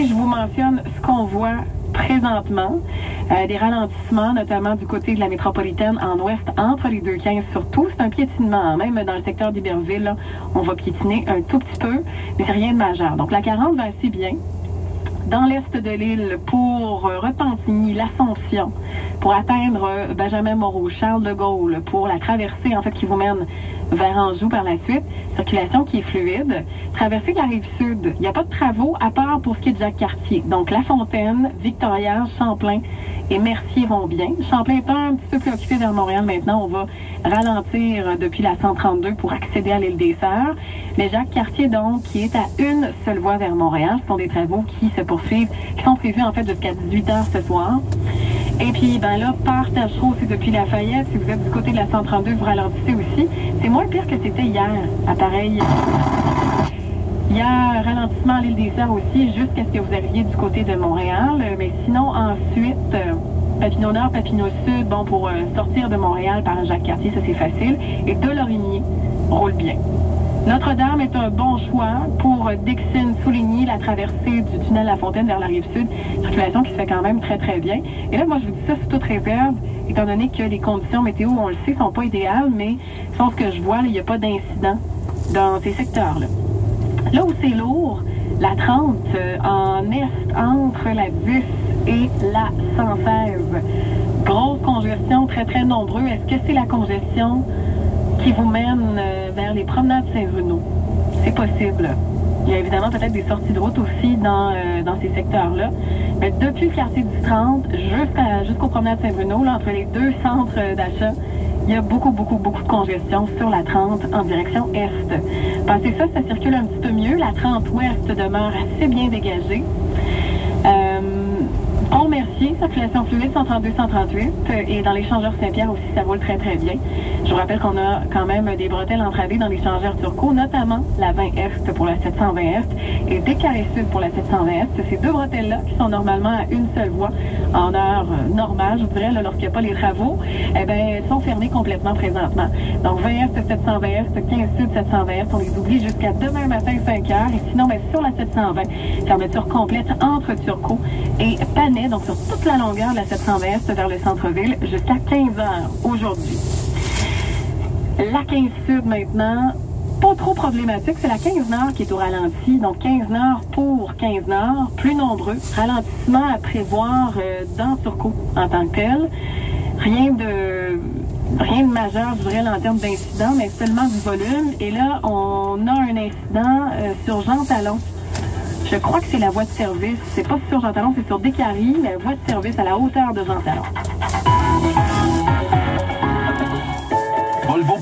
si je vous mentionne ce qu'on voit présentement, des ralentissements, notamment du côté de la métropolitaine en ouest, entre les 215 surtout. C'est un piétinement. Même dans le secteur d'Iberville, là, on va piétiner un tout petit peu, mais c'est rien de majeur. Donc la 40 va assez bien. Dans l'est de l'île, pour Repentigny, l'Assomption, pour atteindre Benjamin-Moreau, Charles de Gaulle, pour la traversée, en fait, qui vous mène vers Anjou par la suite, circulation qui est fluide. Traversée de la Rive-Sud, il n'y a pas de travaux à part pour ce qui est de Jacques-Cartier. Donc, La Fontaine, Victoria, Champlain et Mercier vont bien. Champlain est un petit peu plus occupé vers Montréal maintenant. On va ralentir depuis la 132 pour accéder à l'île des Sœurs. Mais Jacques-Cartier, donc, qui est à une seule voie vers Montréal, ce sont des travaux qui se poursuivent, qui sont prévus, en fait, jusqu'à 18h ce soir. Et puis, ben là, par Tachereau, c'est depuis Lafayette. Si vous êtes du côté de la 132, vous ralentissez aussi. C'est moins pire que c'était hier, à pareil. Il y a un ralentissement à l'île des Sœurs aussi, jusqu'à ce que vous arriviez du côté de Montréal. Mais sinon, ensuite, Papineau Nord, Papineau Sud, bon, pour sortir de Montréal par Jacques-Cartier, ça c'est facile. Et de Lorigny roule bien. Notre-Dame est un bon choix pour Dixon-Souligny, la traversée du tunnel La Fontaine vers la Rive-Sud. Circulation qui se fait quand même très, très bien. Et là, moi, je vous dis ça sous toute réserve, étant donné que les conditions météo, on le sait, sont pas idéales, mais sauf que je vois, il n'y a pas d'incident dans ces secteurs-là. Là où c'est lourd, la 30 en est entre la 10 et la 116. Grosse congestion, très, très nombreux. Est-ce que c'est la congestion qui vous mène vers les promenades Saint-Bruno? C'est possible. Il y a évidemment peut-être des sorties de route aussi dans ces secteurs-là. Mais depuis le quartier du 30 jusqu'aux promenades Saint-Bruno, là, entre les deux centres d'achat, il y a beaucoup de congestion sur la 30 en direction est. Passé ça, ça circule un petit peu mieux. La 30 ouest demeure assez bien dégagée. Pont-Mercier, circulation fluide 132-138 et dans l'échangeur Saint-Pierre aussi, ça roule très très bien. Je vous rappelle qu'on a quand même des bretelles entravées dans l'échangeur Turcot, notamment la 20 Est pour la 720 Est et Descarrés Sud pour la 720 Est. Ces deux bretelles-là qui sont normalement à une seule voie en heure normale, je vous dirais, là, lorsqu'il n'y a pas les travaux, eh bien, elles sont fermées complètement présentement. Donc 20 Est, 720 Est, 15 Sud, 720 Est, on les oublie jusqu'à demain matin 5 heures. Et sinon, bien, sur la 720, fermeture complète entre Turcot et Panay, donc sur toute la longueur de la 720 Est vers le centre-ville, jusqu'à 15 heures aujourd'hui. La 15 Sud maintenant, pas trop problématique, c'est la 15 Nord qui est au ralenti, donc 15 Nord pour 15 Nord, plus nombreux, ralentissement à prévoir dans Turcot en tant que tel. Rien de majeur, je dirais, en termes d'incident, mais seulement du volume. Et là, on a un incident sur Jean Talon. Je crois que c'est la voie de service. C'est pas sur Jean Talon, c'est sur Descaries, mais la voie de service à la hauteur de Jean Talon. Volvo